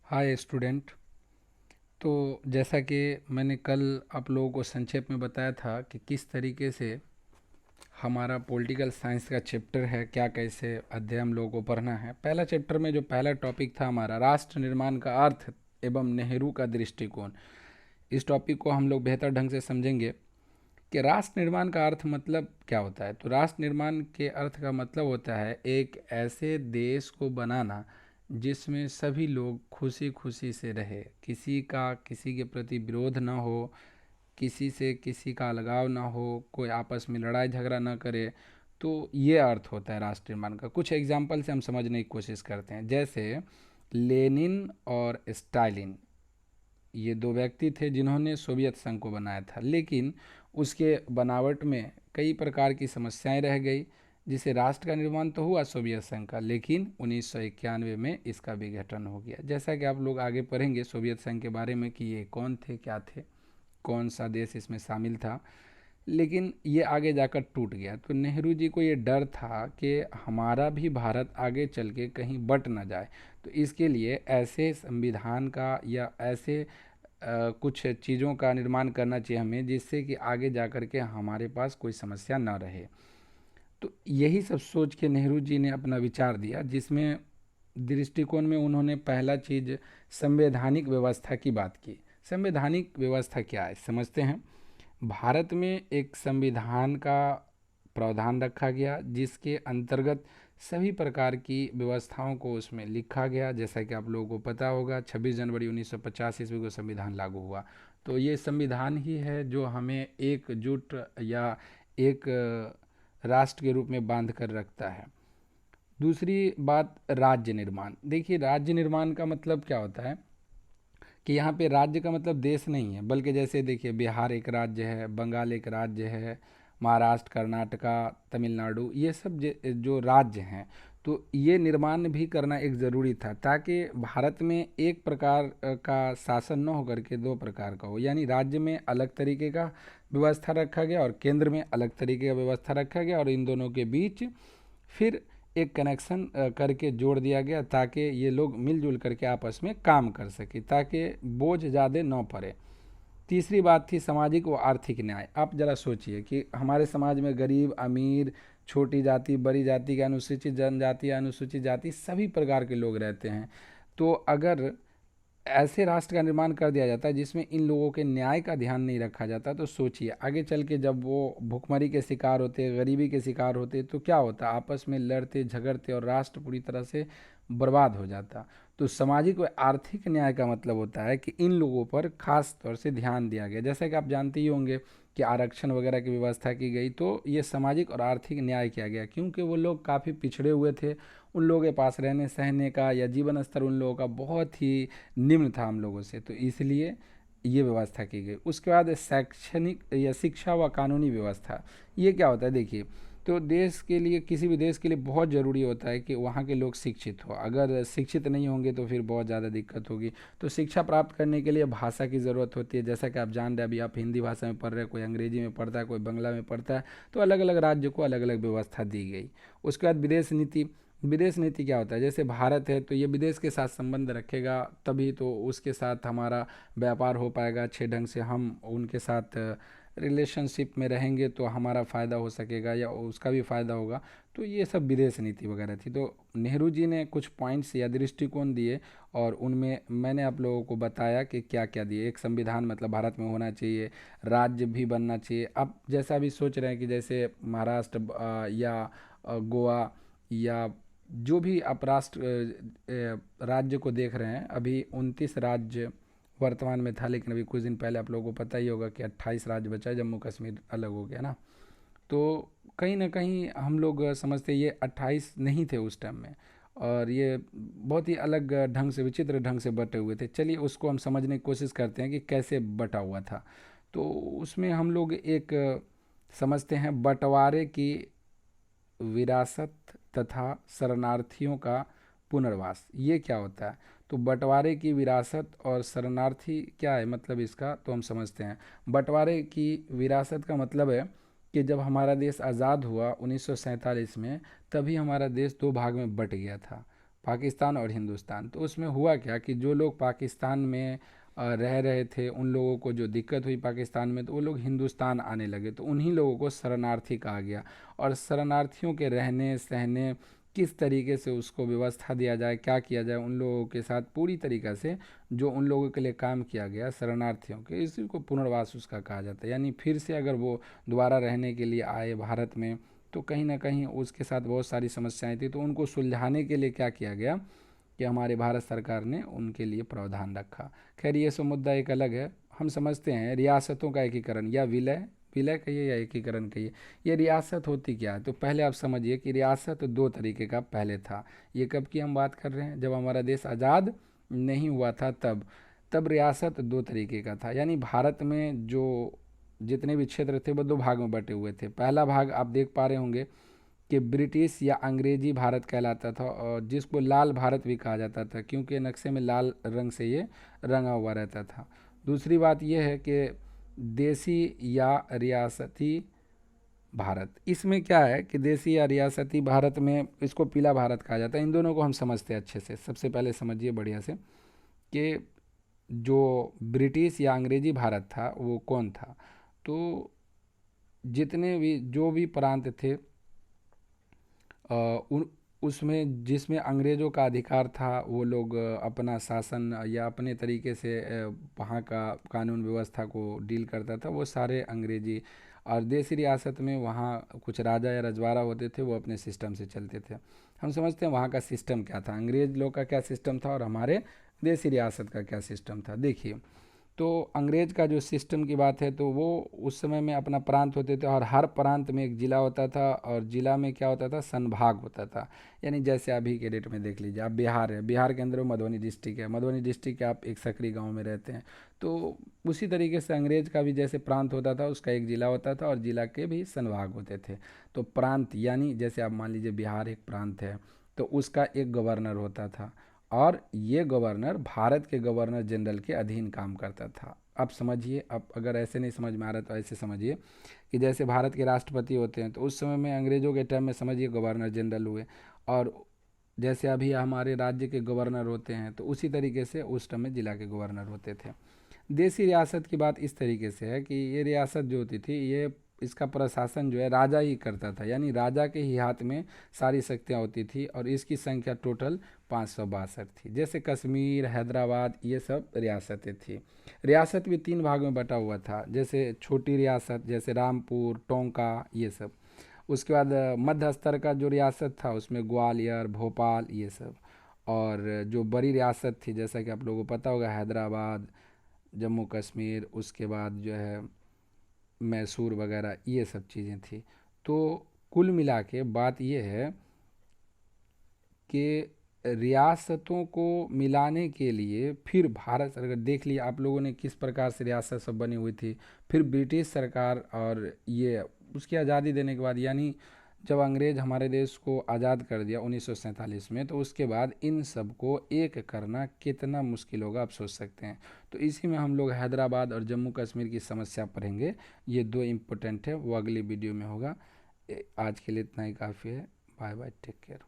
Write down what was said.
Hi student. तो जैसा कि मैंने कल आप लोगों को संक्षेप में बताया था कि किस तरीके से हमारा पॉलिटिकल साइंस का चैप्टर है, क्या कैसे अध्ययन हम लोगों को पढ़ना है। पहला चैप्टर में जो पहला टॉपिक था हमारा राष्ट्र निर्माण का अर्थ एवं नेहरू का दृष्टिकोण, इस टॉपिक को हम लोग बेहतर ढंग से समझेंगे कि राष्ट्र निर्माण का अर्थ मतलब क्या होता है। तो राष्ट्र निर्माण के अर्थ का मतलब होता है एक ऐसे देश को बनाना जिसमें सभी लोग खुशी खुशी से रहे, किसी का किसी के प्रति विरोध ना हो, किसी से किसी का अलगाव ना हो, कोई आपस में लड़ाई झगड़ा ना करे। तो ये अर्थ होता है राष्ट्र निर्माण का। कुछ एग्जाम्पल से हम समझने की कोशिश करते हैं। जैसे लेनिन और स्टालिन, ये दो व्यक्ति थे जिन्होंने सोवियत संघ को बनाया था, लेकिन उसके बनावट में कई प्रकार की समस्याएं रह गई, जिसे राष्ट्र का निर्माण तो हुआ सोवियत संघ का, लेकिन 1991 में इसका विघटन हो गया। जैसा कि आप लोग आगे पढ़ेंगे सोवियत संघ के बारे में कि ये कौन थे, क्या थे, कौन सा देश इसमें शामिल था, लेकिन ये आगे जाकर टूट गया। तो नेहरू जी को ये डर था कि हमारा भी भारत आगे चल के कहीं बट ना जाए। तो इसके लिए ऐसे संविधान का या ऐसे कुछ चीज़ों का निर्माण करना चाहिए हमें, जिससे कि आगे जा कर के हमारे पास कोई समस्या ना रहे। तो यही सब सोच के नेहरू जी ने अपना विचार दिया, जिसमें दृष्टिकोण में उन्होंने पहला चीज़ संवैधानिक व्यवस्था की बात की। संवैधानिक व्यवस्था क्या है समझते हैं। भारत में एक संविधान का प्रावधान रखा गया, जिसके अंतर्गत सभी प्रकार की व्यवस्थाओं को उसमें लिखा गया। जैसा कि आप लोगों को पता होगा 26 जनवरी 1950 ईस्वी को संविधान लागू हुआ। तो ये संविधान ही है जो हमें एकजुट या एक राष्ट्र के रूप में बांध कर रखता है। दूसरी बात, राज्य निर्माण। देखिए राज्य निर्माण का मतलब क्या होता है कि यहाँ पे राज्य का मतलब देश नहीं है, बल्कि जैसे देखिए बिहार एक राज्य है, बंगाल एक राज्य है, महाराष्ट्र, कर्नाटका, तमिलनाडु, ये सब जो राज्य हैं, तो ये निर्माण भी करना एक ज़रूरी था, ताकि भारत में एक प्रकार का शासन न होकर के दो प्रकार का हो। यानी राज्य में अलग तरीके का व्यवस्था रखा गया और केंद्र में अलग तरीके का व्यवस्था रखा गया, और इन दोनों के बीच फिर एक कनेक्शन करके जोड़ दिया गया, ताकि ये लोग मिलजुल करके आपस में काम कर सके, ताकि बोझ ज़्यादा न पड़े। तीसरी बात थी सामाजिक व आर्थिक न्याय। आप ज़रा सोचिए कि हमारे समाज में गरीब, अमीर, छोटी जाति, बड़ी जाति के, अनुसूचित जनजाति, अनुसूचित जाति, सभी प्रकार के लोग रहते हैं। तो अगर ऐसे राष्ट्र का निर्माण कर दिया जाता है जिसमें इन लोगों के न्याय का ध्यान नहीं रखा जाता, तो सोचिए आगे चल के जब वो भुखमरी के शिकार होते, गरीबी के शिकार होते, तो क्या होता, आपस में लड़ते झगड़ते और राष्ट्र पूरी तरह से बर्बाद हो जाता। तो सामाजिक व आर्थिक न्याय का मतलब होता है कि इन लोगों पर खास तौर से ध्यान दिया गया। जैसा कि आप जानते ही होंगे कि आरक्षण वगैरह की व्यवस्था की गई, तो ये सामाजिक और आर्थिक न्याय किया गया, क्योंकि वो लोग काफ़ी पिछड़े हुए थे। उन लोगों के पास रहने सहने का या जीवन स्तर उन लोगों का बहुत ही निम्न था हम लोगों से, तो इसलिए ये व्यवस्था की गई। उसके बाद शैक्षणिक या शिक्षा व कानूनी व्यवस्था, ये क्या होता है देखिए। तो देश के लिए, किसी भी देश के लिए बहुत ज़रूरी होता है कि वहाँ के लोग शिक्षित हो। अगर शिक्षित नहीं होंगे तो फिर बहुत ज़्यादा दिक्कत होगी। तो शिक्षा प्राप्त करने के लिए भाषा की ज़रूरत होती है। जैसा कि आप जान रहे हैं, अभी आप हिंदी भाषा में पढ़ रहे हैं, कोई अंग्रेजी में पढ़ता है, कोई बांग्ला में पढ़ता है, तो अलग अलग राज्य को अलग अलग व्यवस्था दी गई। उसके बाद विदेश नीति। विदेश नीति क्या होता है, जैसे भारत है तो ये विदेश के साथ संबंध रखेगा, तभी तो उसके साथ हमारा व्यापार हो पाएगा अच्छे ढंग से। हम उनके साथ रिलेशनशिप में रहेंगे तो हमारा फ़ायदा हो सकेगा या उसका भी फ़ायदा होगा। तो ये सब विदेश नीति वगैरह थी। तो नेहरू जी ने कुछ पॉइंट्स या दृष्टिकोण दिए, और उनमें मैंने आप लोगों को बताया कि क्या क्या दिए। एक संविधान मतलब भारत में होना चाहिए, राज्य भी बनना चाहिए। अब जैसा अभी सोच रहे हैं कि जैसे महाराष्ट्र या गोवा या जो भी आप राष्ट्र राज्य को देख रहे हैं, अभी 29 राज्य वर्तमान में था, लेकिन अभी कुछ दिन पहले आप लोगों को पता ही होगा कि 28 राज्य बचा है, जम्मू कश्मीर अलग हो गया ना। तो कहीं ना कहीं हम लोग समझते ये 28 नहीं थे उस टाइम में, और ये बहुत ही अलग ढंग से, विचित्र ढंग से बटे हुए थे। चलिए उसको हम समझने की कोशिश करते हैं कि कैसे बटा हुआ था। तो उसमें हम लोग एक समझते हैं बंटवारे की विरासत तथा शरणार्थियों का पुनर्वास। ये क्या होता है, तो बंटवारे की विरासत और शरणार्थी क्या है मतलब इसका, तो हम समझते हैं। बंटवारे की विरासत का मतलब है कि जब हमारा देश आज़ाद हुआ 1947 में, तभी हमारा देश दो भाग में बट गया था। पाकिस्तान और हिंदुस्तान। तो उसमें हुआ क्या कि जो लोग पाकिस्तान में रह रहे थे, उन लोगों को जो दिक्कत हुई पाकिस्तान में, तो वो लोग हिंदुस्तान आने लगे, तो उन्हीं लोगों को शरणार्थी कहा गया। और शरणार्थियों के रहने सहने, किस तरीके से उसको व्यवस्था दिया जाए, क्या किया जाए, उन लोगों के साथ पूरी तरीक़ा से जो उन लोगों के लिए काम किया गया शरणार्थियों के, इसी को पुनर्वास उसका कहा जाता है। यानी फिर से अगर वो दोबारा रहने के लिए आए भारत में, तो कहीं ना कहीं उसके साथ बहुत सारी समस्याएं थी, तो उनको सुलझाने के लिए क्या किया गया कि हमारे भारत सरकार ने उनके लिए प्रावधान रखा। खैर ये सब मुद्दा एक अलग है। हम समझते हैं रियासतों का एकीकरण या विलय, विलय कहिए या एकीकरण कहिए, ये रियासत होती क्या है। तो पहले आप समझिए कि रियासत दो तरीके का पहले था। ये कब की हम बात कर रहे हैं, जब हमारा देश आज़ाद नहीं हुआ था तब। तब रियासत दो तरीके का था, यानी भारत में जो जितने भी क्षेत्र थे वो दो भाग में बटे हुए थे। पहला भाग आप देख पा रहे होंगे कि ब्रिटिश या अंग्रेजी भारत कहलाता था, और जिसको लाल भारत भी कहा जाता था, क्योंकि नक्शे में लाल रंग से ये रंगा हुआ रहता था। दूसरी बात यह है कि देसी या रियासती भारत। इसमें क्या है कि देसी या रियासती भारत में इसको पीला भारत कहा जाता है। इन दोनों को हम समझते हैं अच्छे से। सबसे पहले समझिए बढ़िया से कि जो ब्रिटिश या अंग्रेजी भारत था वो कौन था। तो जितने भी जो भी प्रांत थे उन उसमें जिसमें अंग्रेज़ों का अधिकार था, वो लोग अपना शासन या अपने तरीके से वहाँ का कानून व्यवस्था को डील करता था, वो सारे अंग्रेजी। और देसी रियासत में वहाँ कुछ राजा या रजवाड़ा होते थे, वो अपने सिस्टम से चलते थे। हम समझते हैं वहाँ का सिस्टम क्या था, अंग्रेज़ लोग का क्या सिस्टम था और हमारे देसी रियासत का क्या सिस्टम था। देखिए, तो अंग्रेज का जो सिस्टम की बात है, तो वो उस समय में अपना प्रांत होते थे, और हर प्रांत में एक ज़िला होता था, और ज़िला में क्या होता था, संभाग होता था। यानी जैसे अभी के डेट में देख लीजिए, आप बिहार है, बिहार के अंदर मधुबनी डिस्ट्रिक्ट है, मधुबनी डिस्ट्रिक्ट के आप एक सकरी गांव में रहते हैं। तो उसी तरीके से अंग्रेज का भी जैसे प्रांत होता था, उसका एक ज़िला होता था, और ज़िला के भी संभाग होते थे। तो प्रांत यानी जैसे आप मान लीजिए बिहार एक प्रांत है, तो उसका एक गवर्नर होता था, और ये गवर्नर भारत के गवर्नर जनरल के अधीन काम करता था। अब समझिए, अब अगर ऐसे नहीं समझ में आ रहा तो ऐसे समझिए कि जैसे भारत के राष्ट्रपति होते हैं, तो उस समय में अंग्रेज़ों के टाइम में समझिए गवर्नर जनरल हुए, और जैसे अभी हमारे राज्य के गवर्नर होते हैं, तो उसी तरीके से उस टाइम में जिला के गवर्नर होते थे। देसी रियासत की बात इस तरीके से है कि ये रियासत जो होती थी, ये इसका प्रशासन जो है राजा ही करता था, यानी राजा के ही हाथ में सारी शक्तियाँ होती थी, और इसकी संख्या टोटल 562 थी। जैसे कश्मीर, हैदराबाद, ये सब रियासतें थी। रियासत भी तीन भाग में बटा हुआ था, जैसे छोटी रियासत जैसे रामपुर, टोंका, ये सब। उसके बाद मध्य स्तर का जो रियासत था, उसमें ग्वालियर, भोपाल, ये सब। और जो बड़ी रियासत थी, जैसा कि आप लोगों को पता होगा, हैदराबाद, जम्मू कश्मीर, उसके बाद जो है मैसूर वगैरह, ये सब चीज़ें थी। तो कुल मिला के बात ये है कि रियासतों को मिलाने के लिए फिर भारत सरकार, देख लिया आप लोगों ने किस प्रकार से रियासत सब बनी हुई थी। फिर ब्रिटिश सरकार, और ये उसकी आज़ादी देने के बाद, यानी जब अंग्रेज़ हमारे देश को आज़ाद कर दिया 1947 में, तो उसके बाद इन सब को एक करना कितना मुश्किल होगा आप सोच सकते हैं। तो इसी में हम लोग हैदराबाद और जम्मू कश्मीर की समस्या पढ़ेंगे। ये दो इम्पोर्टेंट है, वो अगली वीडियो में होगा। आज के लिए इतना ही काफ़ी है। Bye bye, take care.